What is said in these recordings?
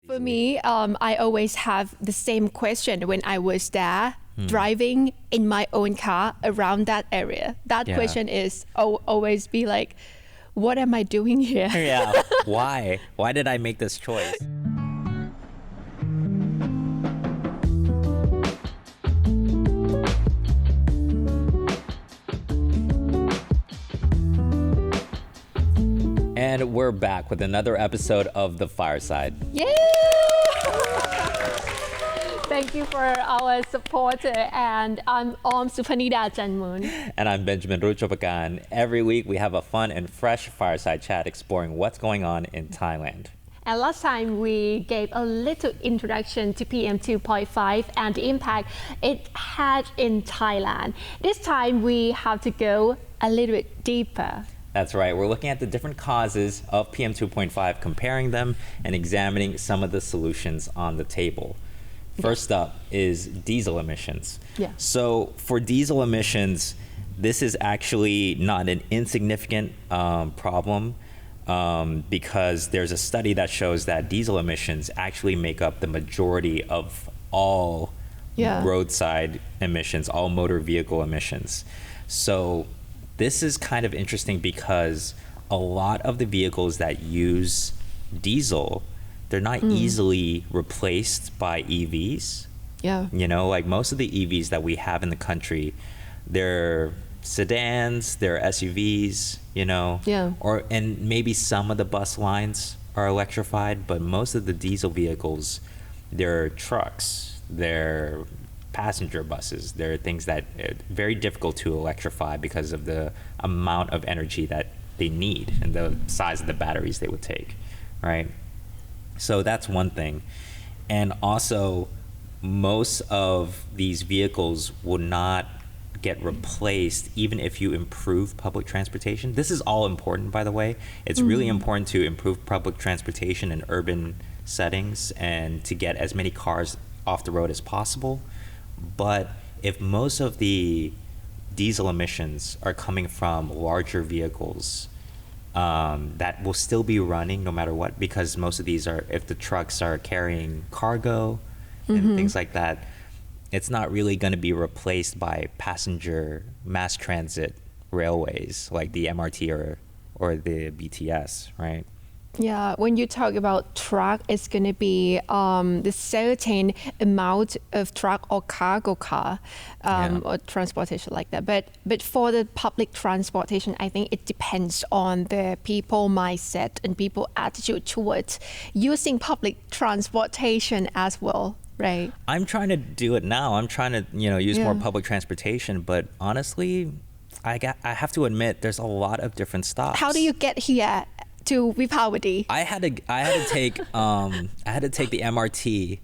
For me, I always have the same question when I was there driving in my own car around that area. That question is always be like, what am I doing here? Yeah. Why? Why did I make this choice? And we're back with another episode of the Fireside. Yay! Thank you for our support. And I'm Om Supanida Janmoon. And I'm Benjamin Ruchopakan. Every week we have a fun and fresh Fireside chat exploring what's going on in Thailand. And last time we gave a little introduction to PM2.5 and the impact it had in Thailand. This time we have to go a little bit deeper. That's right. We're looking at the different causes of PM2.5, comparing them and examining some of the solutions on the table. First up is diesel emissions. Yeah. So for diesel emissions, this is actually not an insignificant problem because there's a study that shows that diesel emissions actually make up the majority of all roadside emissions, all motor vehicle emissions. So this is kind of interesting because a lot of the vehicles that use diesel, they're not easily replaced by EVs. Yeah. You know, like most of the EVs that we have in the country, they're sedans, they're SUVs, you know, and maybe some of the bus lines are electrified, but most of the diesel vehicles, they're trucks, they're passenger buses. There are things that are very difficult to electrify because of the amount of energy that they need and the size of the batteries they would take, right? So that's one thing. And also, most of these vehicles will not get replaced even if you improve public transportation. This is all important, by the way. It's really important to improve public transportation in urban settings and to get as many cars off the road as possible. But if most of the diesel emissions are coming from larger vehicles, that will still be running no matter what, because most of these are, if the trucks are carrying cargo and things like that, it's not really going to be replaced by passenger mass transit railways like the MRT or the BTS, right? Yeah, when you talk about truck, it's going to be the certain amount of truck or cargo car or transportation like that. But for the public transportation, I think it depends on the people mindset and people attitude towards using public transportation as well, right? I'm trying to do it now. I'm trying to, use more public transportation. But honestly, I have to admit, there's a lot of different stops. How do you get here to Vipavadi? I had to take the MRT,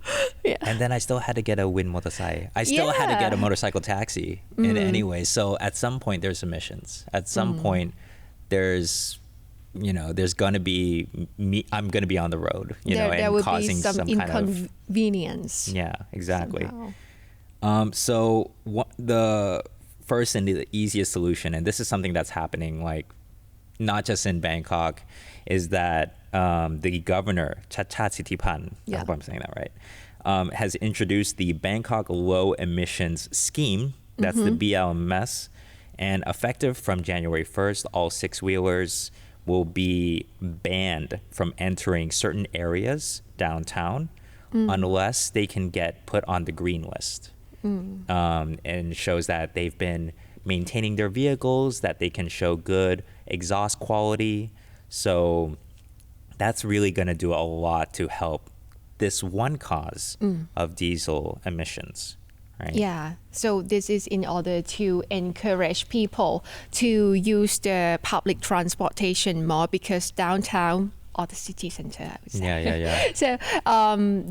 and then I still had to get a wind motorcycle. I still had to get a motorcycle taxi in any way. So at some point there's emissions. At some point there's gonna be I'm gonna be on the road, there will causing be some inconvenience. Yeah, exactly. So the first and the easiest solution, and this is something that's happening like not just in Bangkok, is that the governor, Chachat Sithipan, I hope I'm saying that right, has introduced the Bangkok Low Emissions Scheme, that's the BLMS, and effective from January 1st, all six-wheelers will be banned from entering certain areas downtown unless they can get put on the green list. And shows that they've been maintaining their vehicles, that they can show good exhaust quality. So that's really going to do a lot to help this one cause of diesel emissions, right? Yeah, so this is in order to encourage people to use the public transportation more, because downtown or the city center, I would say. Yeah. So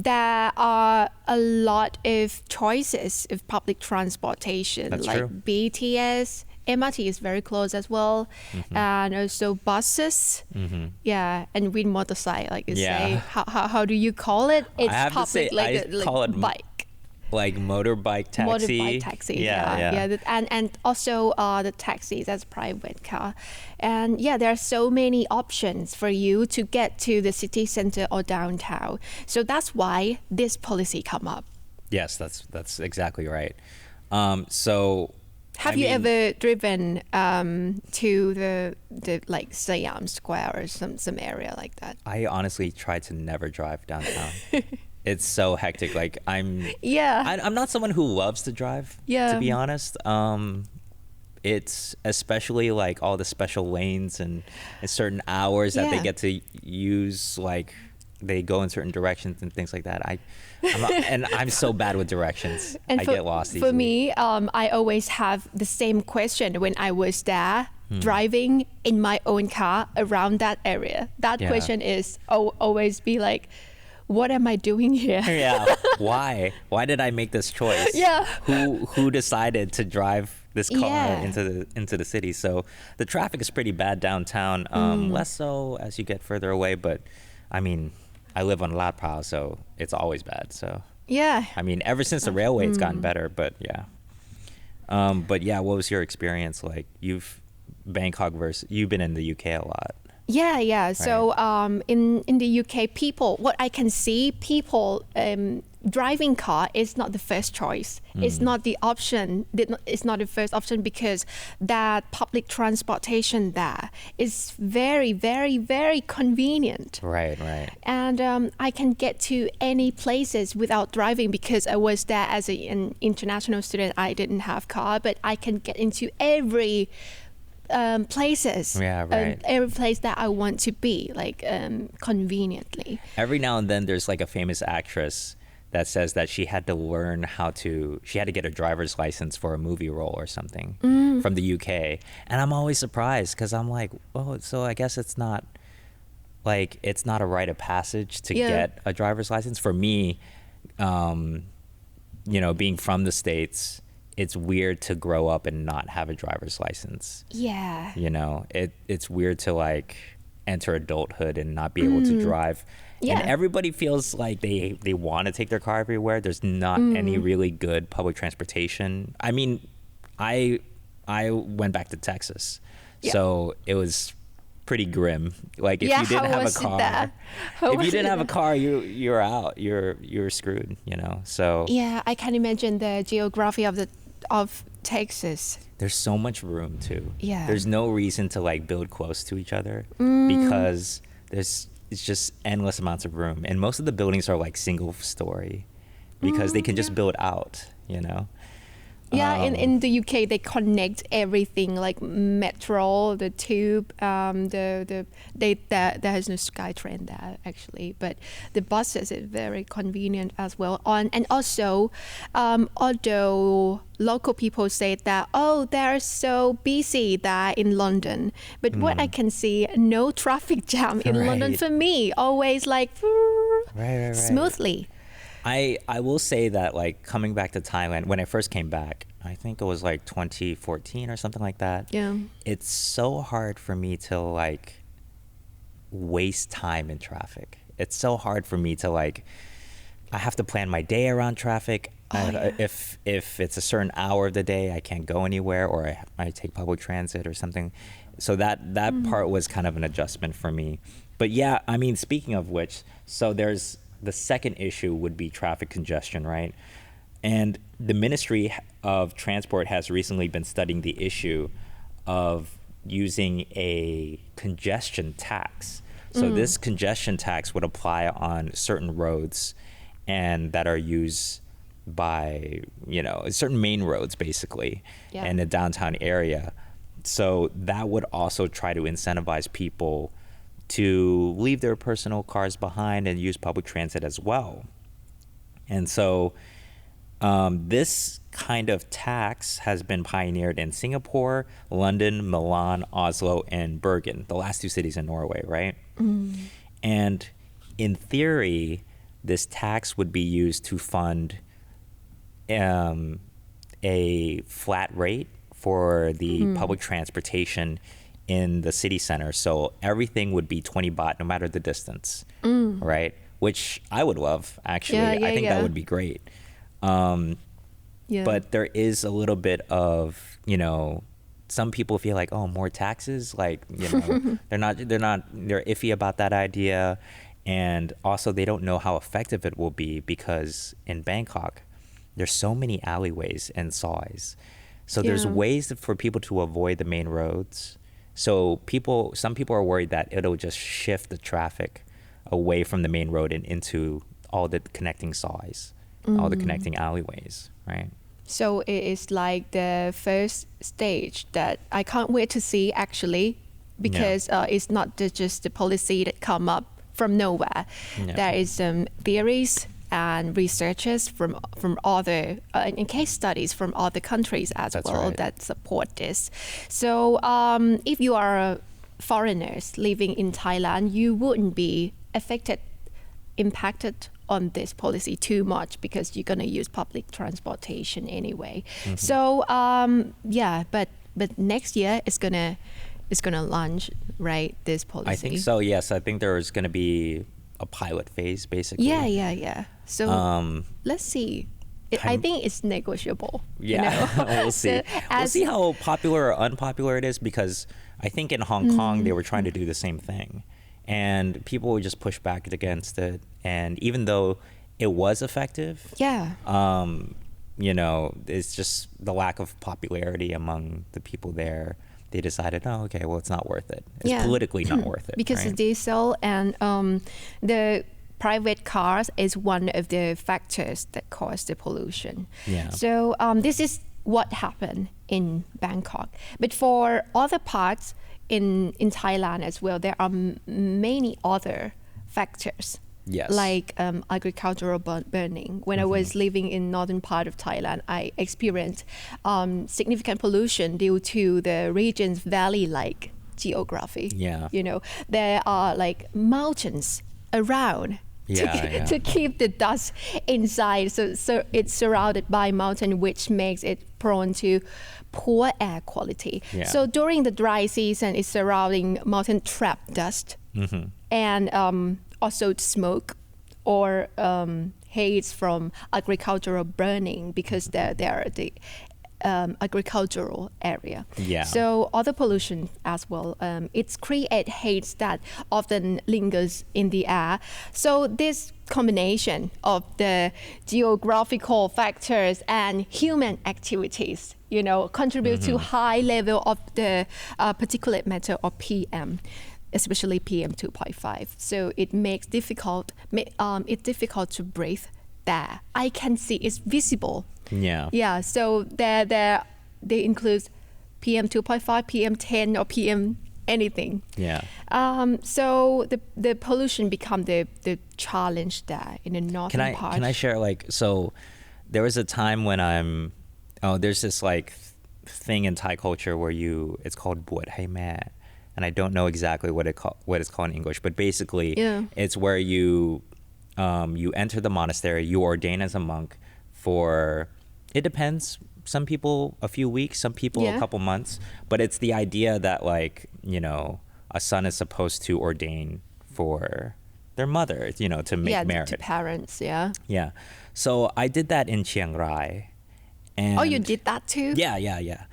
there are a lot of choices of public transportation. That's like true. BTS, MRT is very close as well, and also buses. And wind motorcycle, like you say. How do you call it? It's I have public, to say, I call it bike. like motorbike taxi. Motorbike taxi, Yeah. and also the taxis as private car, and there are so many options for you to get to the city center or downtown. So that's why this policy come up. Yes, that's exactly right. So have you ever driven to the like Siam Square or some area like that? I honestly try to never drive downtown. It's so hectic. Like I'm not someone who loves to drive, to be honest. It's especially like all the special lanes and certain hours that they get to use, like they go in certain directions and things like that. I'm so bad with directions. I get lost easily. For me, I always have the same question when I was there driving in my own car around that area. That question is always be like, what am I doing here? Why did I make this choice? Who decided to drive this car into the city? So the traffic is pretty bad downtown, less so as you get further away, but I mean, I live on La Pao, so it's always bad. So I mean, ever since the railway it's gotten better, but what was your experience like? You've been in the UK a lot. So in the UK, what I can see, people driving car is not the first choice. It's not the option. It's not the first option because that public transportation there is very, very, very convenient. Right. And I can get to any places without driving because I was there as an international student. I didn't have car, but I can get into every places, every place that I want to be, like conveniently. Every now and then there's like a famous actress that says that she had to get a driver's license for a movie role or something from the UK, and I'm always surprised because I'm like, oh, so I guess it's not a rite of passage to get a driver's license. For me, being from the States, it's weird to grow up and not have a driver's license. It's weird to like enter adulthood and not be able to drive. And everybody feels like they want to take their car everywhere. There's not any really good public transportation. I mean, I went back to Texas, so it was pretty grim. Like if you didn't have a car, you're out. You're screwed. So I can imagine the geography of Texas. There's so much room too. There's no reason to like build close to each other because it's just endless amounts of room, and most of the buildings are like single story because they can just build out. In the UK they connect everything like metro, the tube, there has no SkyTrain there actually, but the buses is very convenient as well. And also, although local people say that they're so busy there in London, but what I can see, no traffic jam in London for me, always like smoothly. I will say that like coming back to Thailand, when I first came back, I think it was like 2014 or something like that. It's so hard for me to like waste time in traffic. It's so hard for me to like, I have to plan my day around traffic. If it's a certain hour of the day, I can't go anywhere, or I take public transit or something. So that part was kind of an adjustment for me. But yeah, I mean, speaking of which, so there's the second issue would be traffic congestion, right? And the Ministry of Transport has recently been studying the issue of using a congestion tax. So this congestion tax would apply on certain roads and that are used by, certain main roads basically in the downtown area. So that would also try to incentivize people to leave their personal cars behind and use public transit as well. And so this kind of tax has been pioneered in Singapore, London, Milan, Oslo, and Bergen, the last two cities in Norway, right? And in theory, this tax would be used to fund a flat rate for the public transportation in the city center. So everything would be 20 baht no matter the distance, right? Which I would love, actually. I think that would be great. But there is a little bit of, some people feel like, oh, more taxes, like, they're iffy about that idea. And also they don't know how effective it will be, because in Bangkok, there's so many alleyways and sois. So there's ways for people to avoid the main roads. So some people are worried that it'll just shift the traffic away from the main road and into all the connecting sois, all the connecting alleyways, right? So it is like the first stage that I can't wait to see, actually, because it's not just the policy that come up from nowhere. There is some theories and researchers from other and case studies from other countries as well that support this. So if you are foreigners living in Thailand, you wouldn't be impacted on this policy too much, because you're going to use public transportation anyway. So but next year it's gonna launch, right, this policy? I think so, yes. I think there's going to be a pilot phase, basically. Yeah. So let's see. I think it's negotiable. Yeah, we'll see. We'll see how popular or unpopular it is, because I think in Hong Kong they were trying to do the same thing, and people would just push back against it. And even though it was effective, it's just the lack of popularity among the people there. They decided, oh, okay, well, it's not worth it. It's politically not worth it. Because the diesel and the private cars is one of the factors that cause the pollution. Yeah. So this is what happened in Bangkok. But for other parts in Thailand as well, there are many other factors. Yes. Like agricultural burning. When I was living in northern part of Thailand, I experienced significant pollution due to the region's valley-like geography. Yeah. There are like mountains around to keep the dust inside. So it's surrounded by mountain, which makes it prone to poor air quality. Yeah. So during the dry season, it's surrounding mountain trap dust. And also smoke or haze from agricultural burning, because they are the agricultural area. Yeah. So other pollution as well. It's create haze that often lingers in the air. So this combination of the geographical factors and human activities, contribute to high level of the particulate matter, or PM. Especially PM2.5. So it makes it's difficult to breathe there. I can see it's visible. Yeah. So they include PM2.5, PM10, or PM anything. Yeah. So the pollution become the challenge there in the northern part. Can I share, so there was a time when there's this thing in Thai culture where it's called Buat Hai Mae. And I don't know exactly what it's called in English, but basically it's where you enter the monastery, you ordain as a monk for, it depends, some people a few weeks, some people a couple months, but it's the idea that a son is supposed to ordain for their mother, to make merit. To parents, Yeah. So I did that in Chiang Rai. And you did that too? Yeah.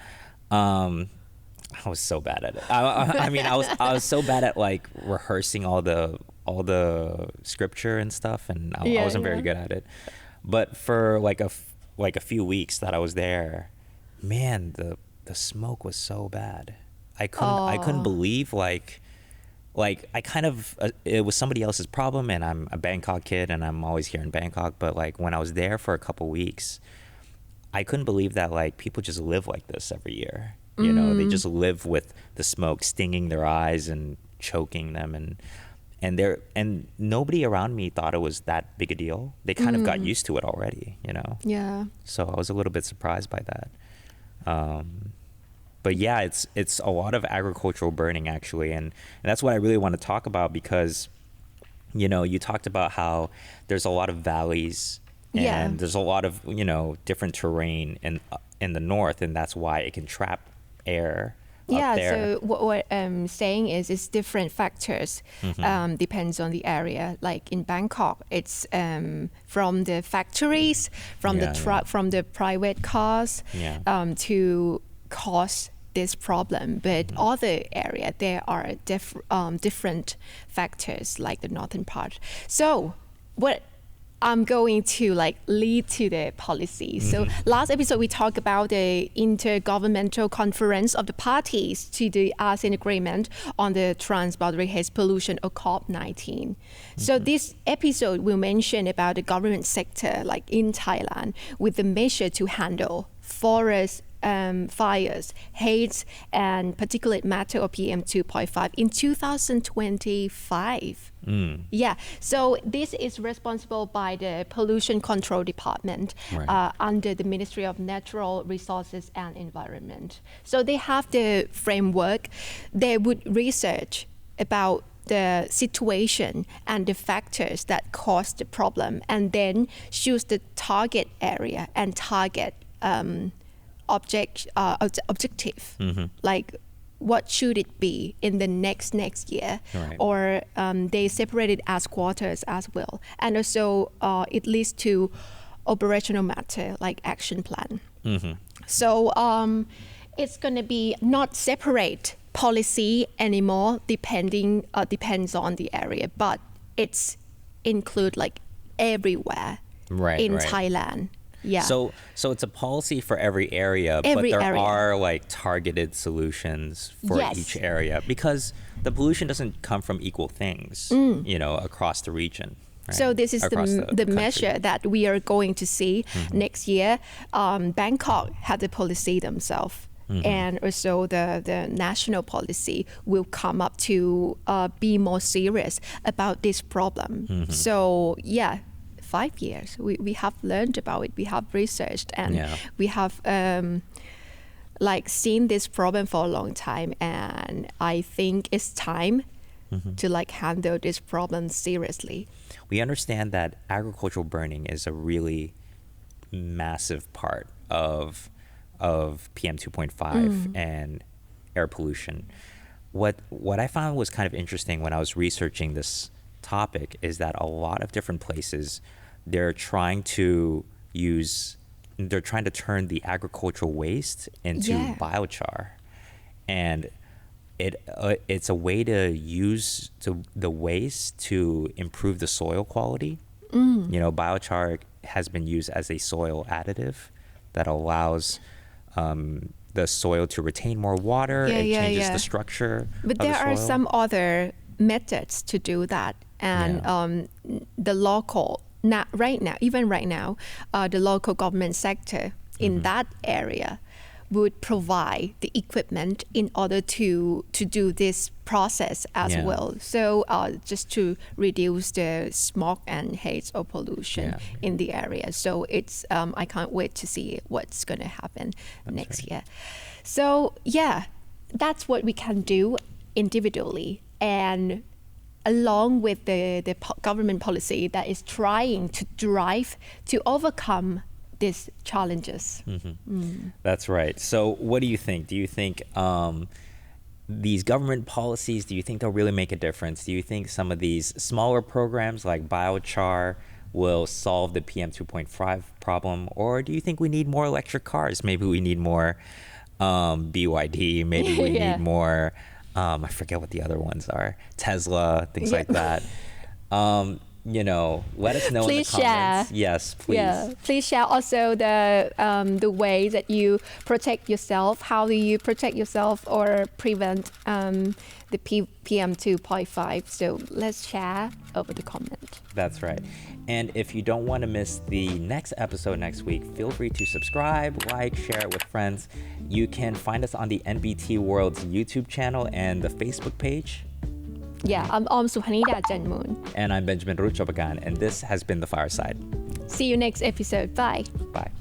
I was so bad at it. I was so bad at rehearsing all the scripture and stuff, and I wasn't very good at it. But for a few weeks that I was there, man, the smoke was so bad. I couldn't believe it was somebody else's problem, and I'm a Bangkok kid and I'm always here in Bangkok. But when I was there for a couple weeks, I couldn't believe that people just live like this every year. They just live with the smoke stinging their eyes and choking them, and nobody around me thought it was that big a deal. They kind of got used to it already, Yeah. So I was a little bit surprised by that. But yeah, it's a lot of agricultural burning actually, and that's what I really want to talk about, because you talked about how there's a lot of valleys and there's a lot of different terrain in the north, and that's why it can trap air Yeah, there. so what I'm saying is it's different factors, depends on the area. Like in Bangkok, it's from the factories, from the truck, from the private cars to cause this problem. But other area, there are different factors like the northern part. So what I'm going to lead to the policy. So last episode we talked about the intergovernmental conference of the parties to the ASEAN agreement on the transboundary haze pollution, or COP19. So this episode will mention about the government sector, like in Thailand, with the measure to handle forest fires, haze, and particulate matter, or PM2.5 in 2025. Yeah, so this is responsible by the Pollution Control Department under the Ministry of Natural Resources and Environment. So they have the framework. They would research about the situation and the factors that cause the problem, and then choose the target area and target objective, like what should it be in the next year, or they separate it as quarters as well, and also it leads to operational matter like action plan. So it's going to be not separate policy anymore, depends on the area, but it's include like everywhere in Thailand. Yeah. So it's a policy for every area, but there are like targeted solutions for each area, because the pollution doesn't come from equal things, across the region. Right? So this is the measure that we are going to see next year. Bangkok had the policy themselves. And also the national policy will come up to be more serious about this problem. So 5 years, we have learned about it, we have researched, and we have seen this problem for a long time. And I think it's time to handle this problem seriously. We understand that agricultural burning is a really massive part of PM2.5 and air pollution. What I found was kind of interesting when I was researching this topic is that a lot of different places, they're trying to turn the agricultural waste into biochar, and it's a way to use the waste to improve the soil quality. Biochar has been used as a soil additive that allows the soil to retain more water. It changes the structure. But there are some other methods to do that, and the local. Right now, the local government sector in that area would provide the equipment in order to do this process as well. So just to reduce the smog and haze or pollution in the area. So it's I can't wait to see what's going to happen next year. So that's what we can do individually, and along with the government policy that is trying to drive to overcome these challenges. That's right. So what do you think? Do you think these government policies, do you think they'll really make a difference? Do you think some of these smaller programs like biochar will solve the PM2.5 problem? Or do you think we need more electric cars? Maybe we need more BYD. Maybe we need more... I forget what the other ones are. Tesla, things like that. Let us know in the comments. Yes, please. Yeah, please share also the way that you protect yourself. How do you protect yourself or prevent the PM2.5? So let's share over the comment. That's right. And if you don't want to miss the next episode next week, feel free to subscribe, share it with friends. You can find us on the NBT World's YouTube channel and the Facebook page. Yeah, I'm Suhanida Janmoon. And I'm Benjamin Ruchobagan, and this has been The Fireside. See you next episode. Bye. Bye.